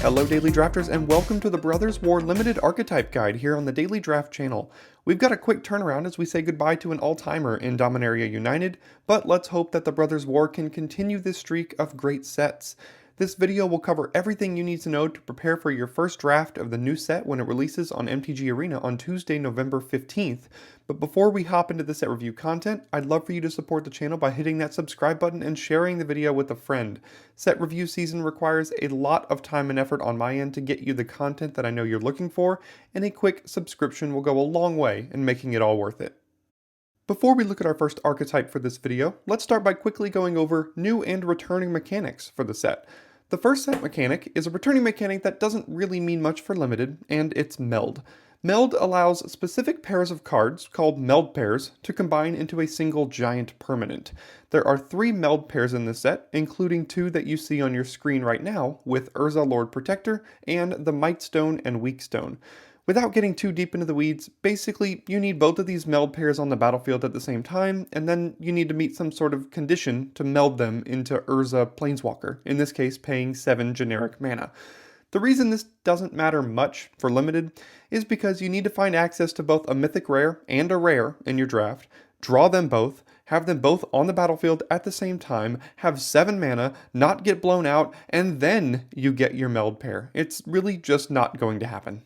Hello Daily Drafters and welcome to the Brothers War Limited Archetype Guide here on the Daily Draft channel. We've got a quick turnaround as we say goodbye to an all-timer in Dominaria United, but let's hope that the Brothers War can continue this streak of great sets. This video will cover everything you need to know to prepare for your first draft of the new set when it releases on MTG Arena on Tuesday, November 15th. But before we hop into the set review content, I'd love for you to support the channel by hitting that subscribe button and sharing the video with a friend. Set review season requires a lot of time and effort on my end to get you the content that I know you're looking for, and a quick subscription will go a long way in making it all worth it. Before we look at our first archetype for this video, let's start by quickly going over new and returning mechanics for the set. The first set mechanic is a returning mechanic that doesn't really mean much for Limited, and it's Meld. Meld allows specific pairs of cards, called Meld pairs, to combine into a single giant permanent. There are 3 Meld pairs in this set, including 2 that you see on your screen right now, with Urza Lord Protector and the Mightstone and Weakstone. Without getting too deep into the weeds, basically you need both of these meld pairs on the battlefield at the same time, and then you need to meet some sort of condition to meld them into Urza Planeswalker, in this case paying 7 generic mana. The reason this doesn't matter much for Limited is because you need to find access to both a mythic rare and a rare in your draft, draw them both, have them both on the battlefield at the same time, have 7 mana, not get blown out, and then you get your meld pair. It's really just not going to happen.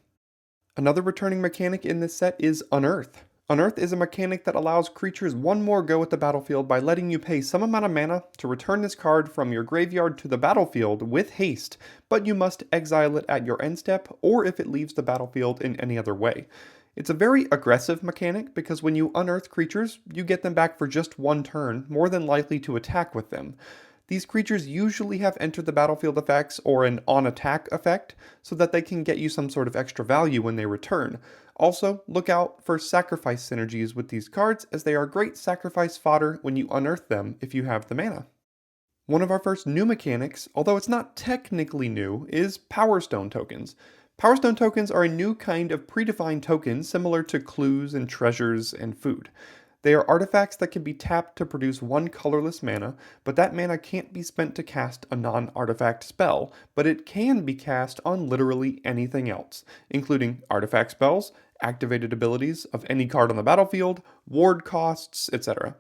Another returning mechanic in this set is Unearth. Unearth is a mechanic that allows creatures one more go at the battlefield by letting you pay some amount of mana to return this card from your graveyard to the battlefield with haste, but you must exile it at your end step or if it leaves the battlefield in any other way. It's a very aggressive mechanic because when you unearth creatures, you get them back for just 1 turn, more than likely to attack with them. These creatures usually have entered the battlefield effects or an on-attack effect, so that they can get you some sort of extra value when they return. Also, look out for sacrifice synergies with these cards, as they are great sacrifice fodder when you unearth them if you have the mana. One of our first new mechanics, although it's not technically new, is Power Stone tokens. Power Stone tokens are a new kind of predefined token similar to clues and treasures and food. They are artifacts that can be tapped to produce 1 colorless mana, but that mana can't be spent to cast a non-artifact spell, but it can be cast on literally anything else, including artifact spells, activated abilities of any card on the battlefield, ward costs, etc.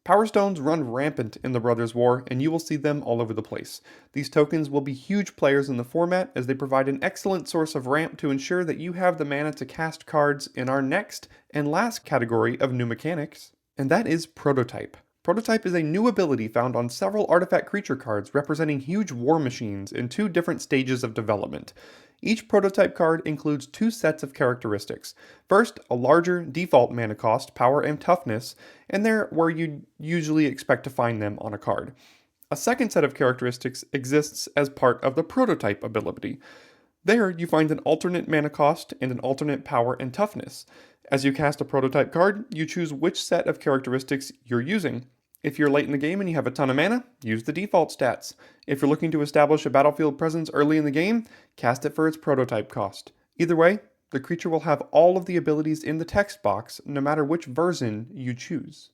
Power Stones run rampant in the Brothers War, and you will see them all over the place. These tokens will be huge players in the format, as they provide an excellent source of ramp to ensure that you have the mana to cast cards in our next and last category of new mechanics, and that is Prototype. Prototype is a new ability found on several artifact creature cards representing huge war machines in 2 different stages of development. Each prototype card includes 2 sets of characteristics. First, a larger default mana cost, power, and toughness, and they're where you usually expect to find them on a card. A second set of characteristics exists as part of the prototype ability. There, you find an alternate mana cost and an alternate power and toughness. As you cast a prototype card, you choose which set of characteristics you're using. If you're late in the game and you have a ton of mana, use the default stats. If you're looking to establish a battlefield presence early in the game, cast it for its prototype cost. Either way, the creature will have all of the abilities in the text box, no matter which version you choose.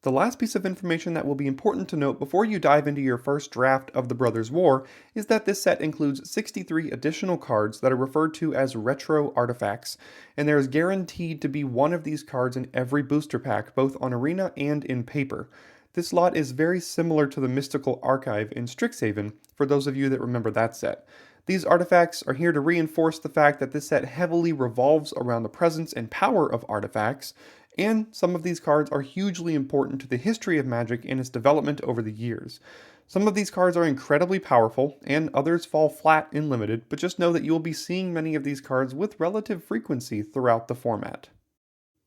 The last piece of information that will be important to note before you dive into your first draft of the Brothers War is that this set includes 63 additional cards that are referred to as retro artifacts, and there is guaranteed to be one of these cards in every booster pack, both on Arena and in paper. This lot is very similar to the Mystical Archive in Strixhaven, for those of you that remember that set. These artifacts are here to reinforce the fact that this set heavily revolves around the presence and power of artifacts, and some of these cards are hugely important to the history of Magic and its development over the years. Some of these cards are incredibly powerful, and others fall flat in Limited, but just know that you will be seeing many of these cards with relative frequency throughout the format.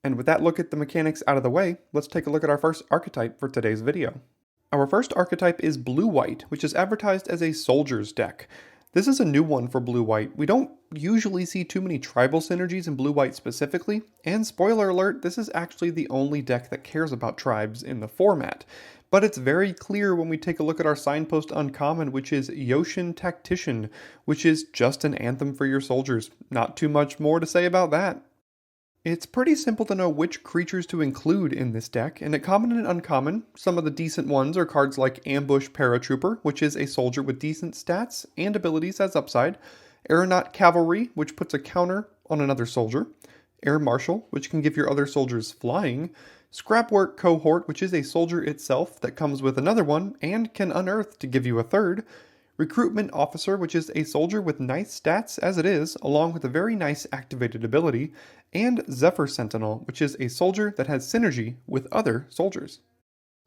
And with that look at the mechanics out of the way, let's take a look at our first archetype for today's video. Our first archetype is Blue-White, which is advertised as a Soldier's deck. This is a new one for Blue-White. We don't usually see too many tribal synergies in Blue-White specifically, and spoiler alert, this is actually the only deck that cares about tribes in the format. But it's very clear when we take a look at our signpost uncommon, which is Yoshin Tactician, which is just an anthem for your soldiers. Not too much more to say about that. It's pretty simple to know which creatures to include in this deck, and at common and uncommon, some of the decent ones are cards like Ambush Paratrooper, which is a soldier with decent stats and abilities as upside, Aeronaut Cavalry, which puts a counter on another soldier, Air Marshal, which can give your other soldiers flying, Scrapwork Cohort, which is a soldier itself that comes with another one and can unearth to give you a third, Recruitment Officer, which is a soldier with nice stats as it is, along with a very nice activated ability, and Zephyr Sentinel, which is a soldier that has synergy with other soldiers.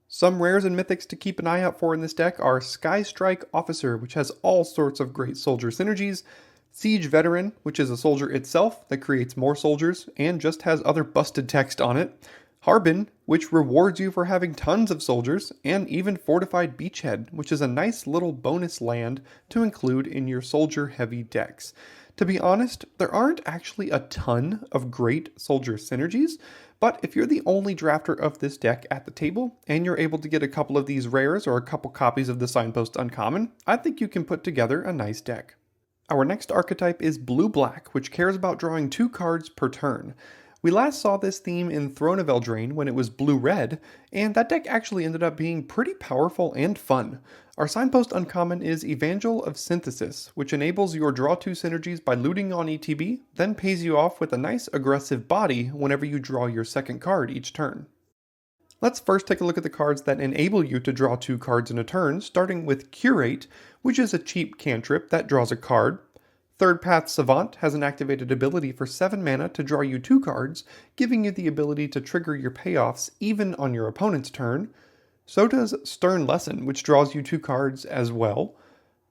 Some rares and mythics to keep an eye out for in this deck are Sky Strike Officer, which has all sorts of great soldier synergies, Siege Veteran, which is a soldier itself that creates more soldiers and just has other busted text on it, Harbin, which rewards you for having tons of soldiers, and even Fortified Beachhead, which is a nice little bonus land to include in your soldier-heavy decks. To be honest, there aren't actually a ton of great soldier synergies, but if you're the only drafter of this deck at the table, and you're able to get a couple of these rares or a couple copies of the Signpost Uncommon, I think you can put together a nice deck. Our next archetype is Blue-Black, which cares about drawing 2 cards per turn. We last saw this theme in Throne of Eldraine when it was blue-red, and that deck actually ended up being pretty powerful and fun. Our Signpost Uncommon is Evangel of Synthesis, which enables your draw 2 synergies by looting on ETB, then pays you off with a nice aggressive body whenever you draw your second card each turn. Let's first take a look at the cards that enable you to draw 2 cards in a turn, starting with Curate, which is a cheap cantrip that draws a card. Third Path Savant has an activated ability for 7 mana to draw you 2 cards, giving you the ability to trigger your payoffs even on your opponent's turn. So does Stern Lesson, which draws you 2 cards as well.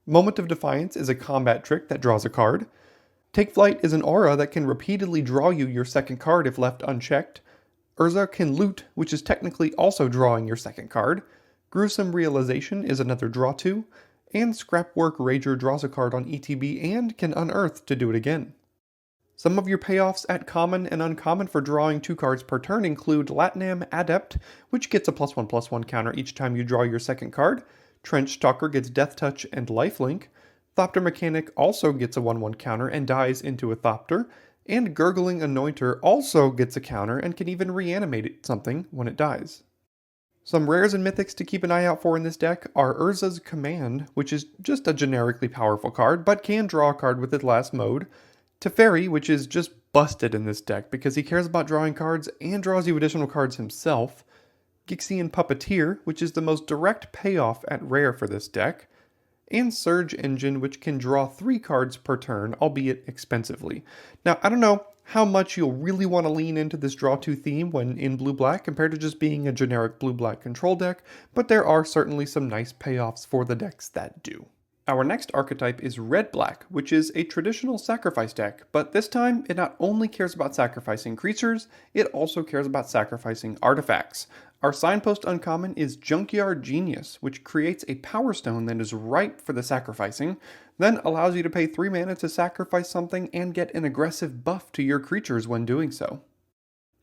Moment of Defiance is a combat trick that draws a card. Take Flight is an aura that can repeatedly draw you your second card if left unchecked. Urza can loot, which is technically also drawing your second card. Gruesome Realization is another draw 2. And Scrapwork Rager draws a card on ETB and can unearth to do it again. Some of your payoffs at common and uncommon for drawing 2 cards per turn include Latinam Adept, which gets a +1/+1 counter each time you draw your second card. Trench Stalker gets Death Touch and Lifelink. Thopter Mechanic also gets a 1/1 counter and dies into a Thopter. And Gurgling Anointer also gets a counter and can even reanimate something when it dies. Some rares and mythics to keep an eye out for in this deck are Urza's Command, which is just a generically powerful card, but can draw a card with its last mode. Teferi, which is just busted in this deck because he cares about drawing cards and draws you additional cards himself. Gixian Puppeteer, which is the most direct payoff at rare for this deck. And Surge Engine, which can draw 3 cards per turn, albeit expensively. Now, I don't know how much you'll really want to lean into this draw 2 theme when in blue-black compared to just being a generic blue-black control deck, but there are certainly some nice payoffs for the decks that do. Our next archetype is Red-Black, which is a traditional sacrifice deck, but this time it not only cares about sacrificing creatures, it also cares about sacrificing artifacts. Our Signpost Uncommon is Junkyard Genius, which creates a Power Stone that is ripe for the sacrificing, then allows you to pay 3 mana to sacrifice something and get an aggressive buff to your creatures when doing so.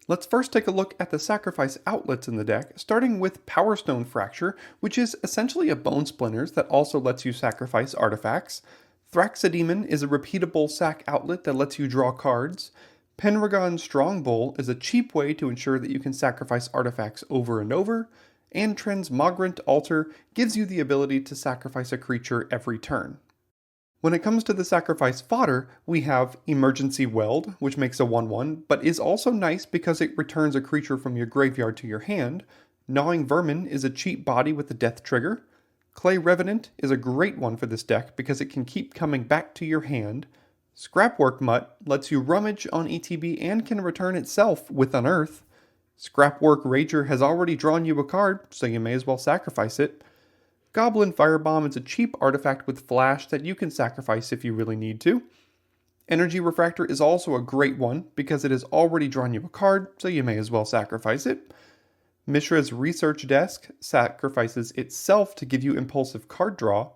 Let's first take a look at the sacrifice outlets in the deck, starting with Power Stone Fracture, which is essentially a Bone Splinters that also lets you sacrifice artifacts. Thraxodemon is a repeatable sack outlet that lets you draw cards. Pendragon Strongbowl is a cheap way to ensure that you can sacrifice artifacts over and over. And Transmogrant Altar gives you the ability to sacrifice a creature every turn. When it comes to the sacrifice fodder, we have Emergency Weld, which makes a 1/1, but is also nice because it returns a creature from your graveyard to your hand. Gnawing Vermin is a cheap body with a death trigger. Clay Revenant is a great one for this deck because it can keep coming back to your hand. Scrapwork Mutt lets you rummage on ETB and can return itself with Unearth. Scrapwork Rager has already drawn you a card, so you may as well sacrifice it. Goblin Firebomb is a cheap artifact with flash that you can sacrifice if you really need to. Energy Refractor is also a great one because it has already drawn you a card, so you may as well sacrifice it. Mishra's Research Desk sacrifices itself to give you impulsive card draw.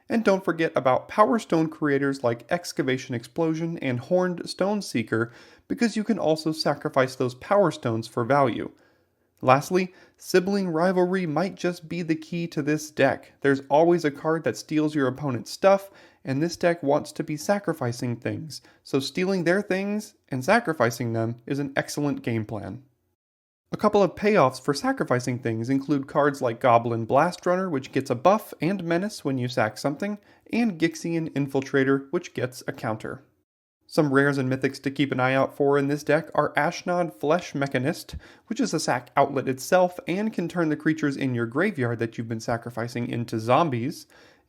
And don't forget about Power Stone creators like Excavation Explosion and Horned Stone Seeker because you can also sacrifice those Power Stones for value. Lastly, Sibling Rivalry might just be the key to this deck. There's always a card that steals your opponent's stuff, and this deck wants to be sacrificing things, so stealing their things and sacrificing them is an excellent game plan. A couple of payoffs for sacrificing things include cards like Goblin Blast Runner, which gets a buff and menace when you sack something, and Gixian Infiltrator, which gets a counter. Some rares and mythics to keep an eye out for in this deck are Ashnod Flesh Mechanist, which is a sack outlet itself and can turn the creatures in your graveyard that you've been sacrificing into zombies,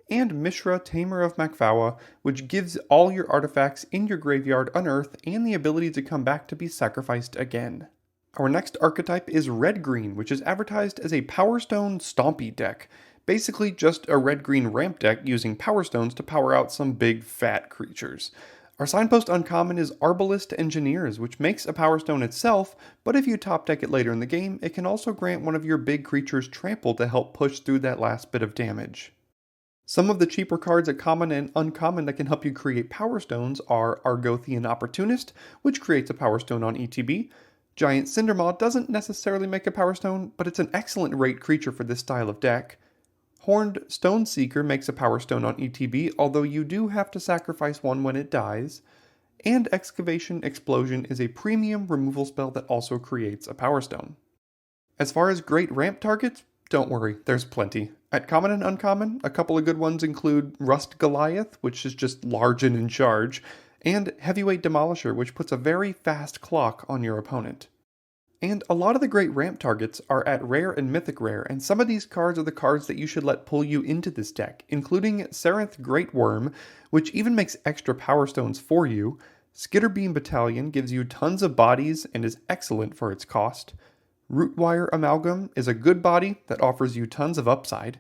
and Mishra Tamer of Makvawa, which gives all your artifacts in your graveyard unearth and the ability to come back to be sacrificed again. Our next archetype is Red-Green, which is advertised as a Power Stone Stompy deck. Basically just a red-green ramp deck using Power Stones to power out some big fat creatures. Our signpost uncommon is Arbalist Engineers, which makes a Power Stone itself, but if you top deck it later in the game, it can also grant one of your big creatures trample to help push through that last bit of damage. Some of the cheaper cards at common and uncommon that can help you create Power Stones are Argothian Opportunist, which creates a Power Stone on ETB. Giant Cindermaw doesn't necessarily make a Power Stone, but it's an excellent rate creature for this style of deck. Horned Stoneseeker makes a Power Stone on ETB, although you do have to sacrifice one when it dies. And Excavation Explosion is a premium removal spell that also creates a Power Stone. As far as great ramp targets, don't worry, there's plenty. At common and uncommon, a couple of good ones include Rust Goliath, which is just large and in charge, and Heavyweight Demolisher, which puts a very fast clock on your opponent. And a lot of the great ramp targets are at rare and mythic rare, and some of these cards are the cards that you should let pull you into this deck, including Sarenth Great Worm, which even makes extra Power Stones for you. Skitterbeam Battalion gives you tons of bodies and is excellent for its cost. Rootwire Amalgam is a good body that offers you tons of upside.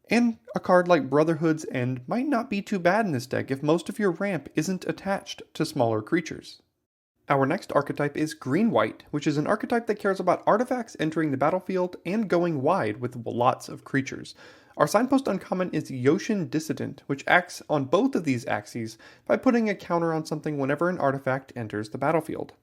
And a card like Brotherhood's End might not be too bad in this deck if most of your ramp isn't attached to smaller creatures. Our next archetype is Green-White, which is an archetype that cares about artifacts entering the battlefield and going wide with lots of creatures. Our signpost uncommon is Yoshin Dissident, which acts on both of these axes by putting a counter on something whenever an artifact enters the battlefield.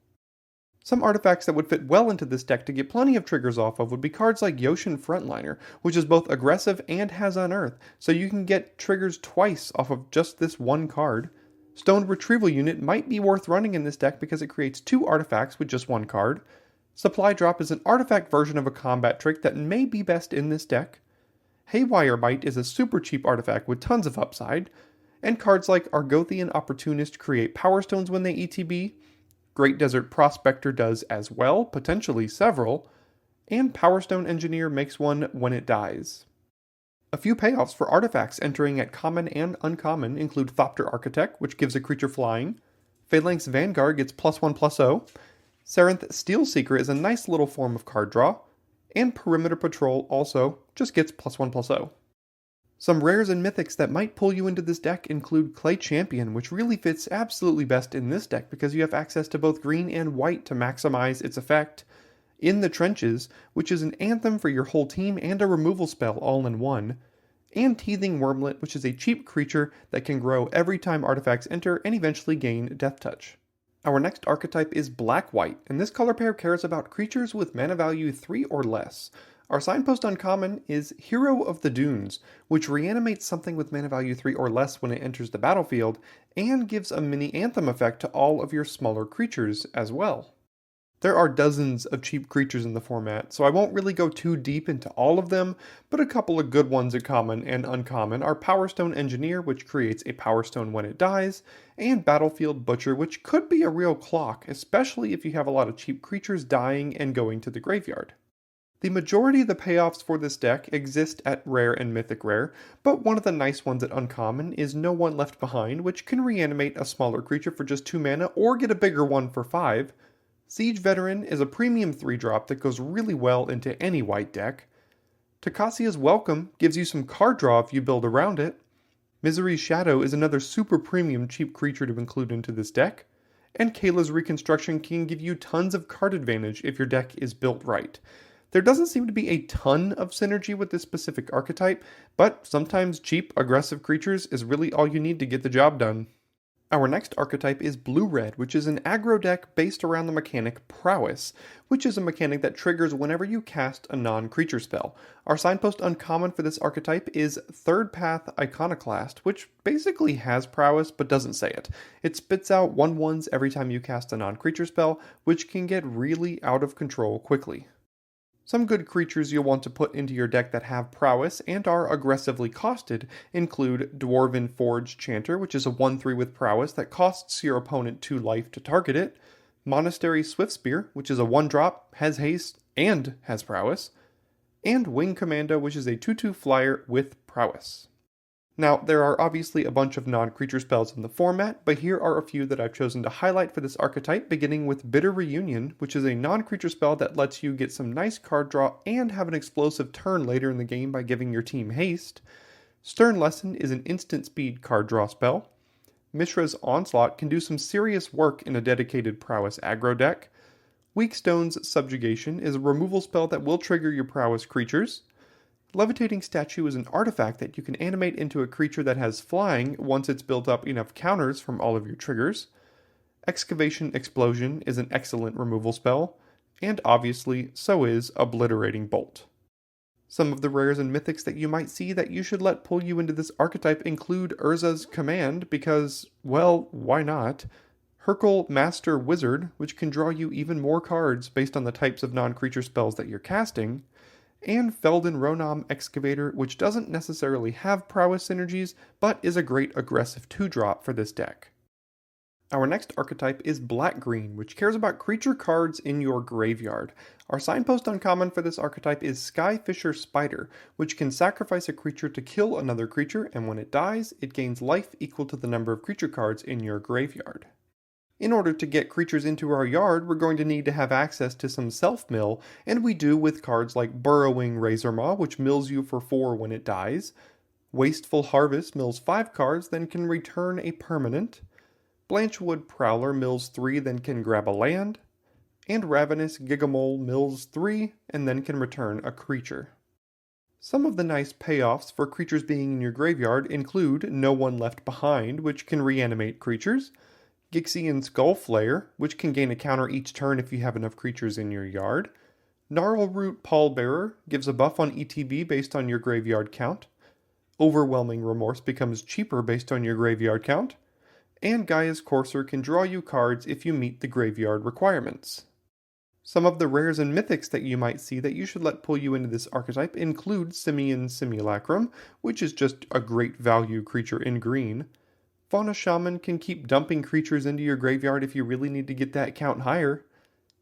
Some artifacts that would fit well into this deck to get plenty of triggers off of would be cards like Yoshin Frontliner, which is both aggressive and has Unearth, so you can get triggers twice off of just this one card. Stoned Retrieval Unit might be worth running in this deck because it creates 2 artifacts with just one card. Supply Drop is an artifact version of a combat trick that may be best in this deck. Haywire Bite is a super cheap artifact with tons of upside. And cards like Argothian Opportunist create Power Stones when they ETB. Great Desert Prospector does as well, potentially several, and Power Stone Engineer makes one when it dies. A few payoffs for artifacts entering at common and uncommon include Thopter Architect, which gives a creature flying, Phalanx Vanguard gets +1/+0, Sarenth Steelseeker is a nice little form of card draw, and Perimeter Patrol also just gets +1/+0. Some rares and mythics that might pull you into this deck include Clay Champion, which really fits absolutely best in this deck because you have access to both green and white to maximize its effect. In the Trenches, which is an anthem for your whole team and a removal spell all in one. And Teething Wormlet, which is a cheap creature that can grow every time artifacts enter and eventually gain Death Touch. Our next archetype is Black-White, and this color pair cares about creatures with mana value 3 or less. Our signpost uncommon is Hero of the Dunes, which reanimates something with mana value 3 or less when it enters the battlefield, and gives a mini anthem effect to all of your smaller creatures as well. There are dozens of cheap creatures in the format, so I won't really go too deep into all of them, but a couple of good ones at common and uncommon are Power Stone Engineer, which creates a Power Stone when it dies, and Battlefield Butcher, which could be a real clock, especially if you have a lot of cheap creatures dying and going to the graveyard. The majority of the payoffs for this deck exist at rare and mythic rare, but one of the nice ones at uncommon is No One Left Behind, which can reanimate a smaller creature for just 2 mana or get a bigger one for 5. Siege Veteran is a premium 3-drop that goes really well into any white deck. Takacia's Welcome gives you some card draw if you build around it. Misery's Shadow is another super premium cheap creature to include into this deck. And Kayla's Reconstruction can give you tons of card advantage if your deck is built right. There doesn't seem to be a ton of synergy with this specific archetype, but sometimes cheap, aggressive creatures is really all you need to get the job done. Our next archetype is Blue-Red, which is an aggro deck based around the mechanic Prowess, which is a mechanic that triggers whenever you cast a non-creature spell. Our signpost uncommon for this archetype is Third Path Iconoclast, which basically has Prowess but doesn't say it. It spits out 1/1s every time you cast a non-creature spell, which can get really out of control quickly. Some good creatures you'll want to put into your deck that have prowess and are aggressively costed include Dwarven Forge Chanter, which is a 1/3 with prowess that costs your opponent 2 life to target it, Monastery Swiftspear, which is a 1-drop, has haste, and has prowess, and Wing Commando, which is a 2/2 flyer with prowess. Now, there are obviously a bunch of non-creature spells in the format, but here are a few that I've chosen to highlight for this archetype, beginning with Bitter Reunion, which is a non-creature spell that lets you get some nice card draw and have an explosive turn later in the game by giving your team haste. Stern Lesson is an instant speed card draw spell. Mishra's Onslaught can do some serious work in a dedicated prowess aggro deck. Weakstone's Subjugation is a removal spell that will trigger your prowess creatures. Levitating Statue is an artifact that you can animate into a creature that has flying once it's built up enough counters from all of your triggers. Excavation Explosion is an excellent removal spell, and obviously, so is Obliterating Bolt. Some of the rares and mythics that you might see that you should let pull you into this archetype include Urza's Command because, well, why not? Hercule Master Wizard, which can draw you even more cards based on the types of non-creature spells that you're casting, and Felden Ronam Excavator, which doesn't necessarily have prowess synergies, but is a great aggressive 2-drop for this deck. Our next archetype is Black-Green, which cares about creature cards in your graveyard. Our signpost uncommon for this archetype is Skyfisher Spider, which can sacrifice a creature to kill another creature, and when it dies, it gains life equal to the number of creature cards in your graveyard. In order to get creatures into our yard, we're going to need to have access to some self-mill, and we do with cards like Burrowing Razormaw, which mills you for 4 when it dies. Wasteful Harvest mills 5 cards, then can return a permanent. Blanchwood Prowler mills 3, then can grab a land. And Ravenous Gigamole mills 3, and then can return a creature. Some of the nice payoffs for creatures being in your graveyard include No One Left Behind, which can reanimate creatures, Gixian Skullflayer, which can gain a counter each turn if you have enough creatures in your yard. Gnarlroot Pallbearer gives a buff on ETB based on your graveyard count. Overwhelming Remorse becomes cheaper based on your graveyard count. And Gaia's Courser can draw you cards if you meet the graveyard requirements. Some of the rares and mythics that you might see that you should let pull you into this archetype include Simian Simulacrum, which is just a great value creature in green. Fauna Shaman can keep dumping creatures into your graveyard if you really need to get that count higher.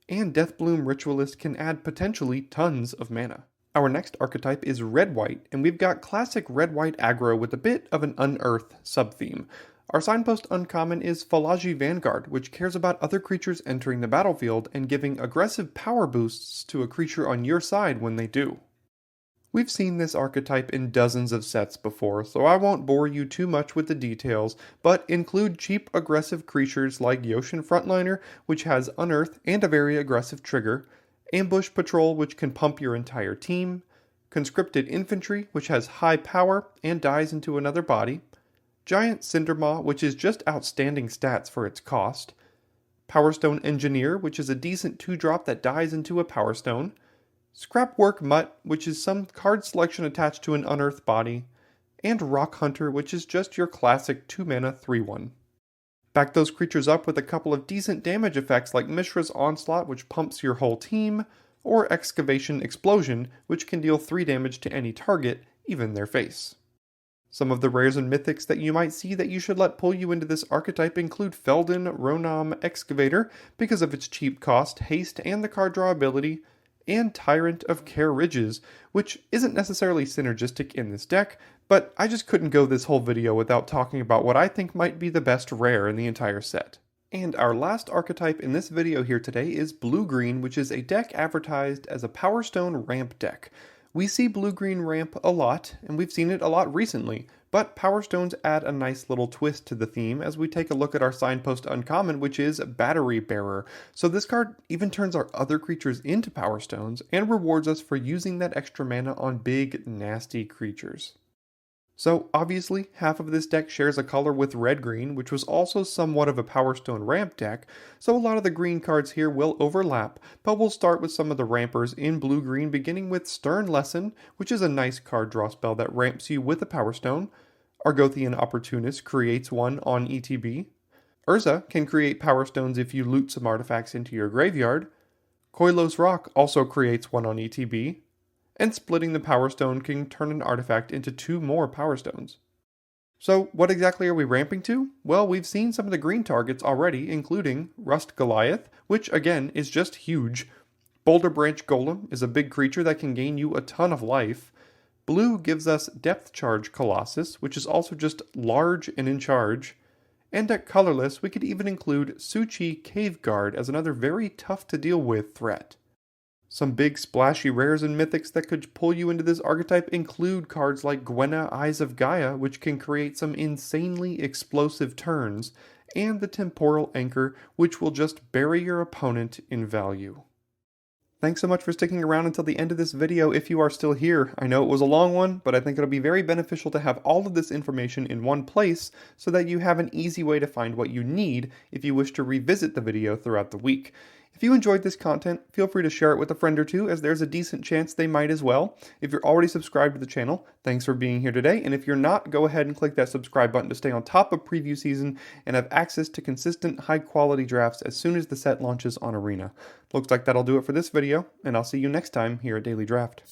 And Deathbloom Ritualist can add potentially tons of mana. Our next archetype is Red-White, and we've got classic Red-White aggro with a bit of an Unearth sub-theme. Our signpost uncommon is Falaji Vanguard, which cares about other creatures entering the battlefield and giving aggressive power boosts to a creature on your side when they do. We've seen this archetype in dozens of sets before, so I won't bore you too much with the details, but include cheap aggressive creatures like Yoshin Frontliner, which has Unearth and a very aggressive trigger, Ambush Patrol, which can pump your entire team, Conscripted Infantry, which has high power and dies into another body, Giant Cindermaw, which is just outstanding stats for its cost, Powerstone Engineer, which is a decent 2-drop that dies into a Power Stone, Scrapwork Mutt, which is some card selection attached to an unearthed body, and Rock Hunter, which is just your classic 2-mana 3/1. Back those creatures up with a couple of decent damage effects like Mishra's Onslaught, which pumps your whole team, or Excavation Explosion, which can deal 3 damage to any target, even their face. Some of the rares and mythics that you might see that you should let pull you into this archetype include Felden Ronam Excavator, because of its cheap cost, haste, and the card draw ability, and Tyrant of Care Ridges, which isn't necessarily synergistic in this deck, but I just couldn't go this whole video without talking about what I think might be the best rare in the entire set. And our last archetype in this video here today is Blue-Green, which is a deck advertised as a Power Stone ramp deck. We see Blue-Green ramp a lot, and we've seen it a lot recently, but Power Stones add a nice little twist to the theme as we take a look at our signpost uncommon, which is Battery Bearer. So this card even turns our other creatures into Power Stones and rewards us for using that extra mana on big, nasty creatures. So obviously, half of this deck shares a color with Red-Green, which was also somewhat of a Power Stone ramp deck, so a lot of the green cards here will overlap, but we'll start with some of the rampers in Blue-Green, beginning with Stern Lesson, which is a nice card draw spell that ramps you with a Power Stone. Argothian Opportunist creates one on ETB. Urza can create Power Stones if you loot some artifacts into your graveyard. Koilos Rock also creates one on ETB, and splitting the Power Stone can turn an artifact into 2 more Power Stones. So what exactly are we ramping to? Well, we've seen some of the green targets already, including Rust Goliath, which again is just huge. Boulder Branch Golem is a big creature that can gain you a ton of life. Blue gives us Depth Charge Colossus, which is also just large and in charge. And at colorless, we could even include Suchi Cave Guard as another very tough to deal with threat. Some big splashy rares and mythics that could pull you into this archetype include cards like Gwenna Eyes of Gaia, which can create some insanely explosive turns, and the Temporal Anchor, which will just bury your opponent in value. Thanks so much for sticking around until the end of this video if you are still here. I know it was a long one, but I think it'll be very beneficial to have all of this information in one place so that you have an easy way to find what you need if you wish to revisit the video throughout the week. If you enjoyed this content, feel free to share it with a friend or two, as there's a decent chance they might as well. If you're already subscribed to the channel, thanks for being here today, and if you're not, go ahead and click that subscribe button to stay on top of preview season and have access to consistent, high-quality drafts as soon as the set launches on Arena. Looks like that'll do it for this video, and I'll see you next time here at Daily Draft.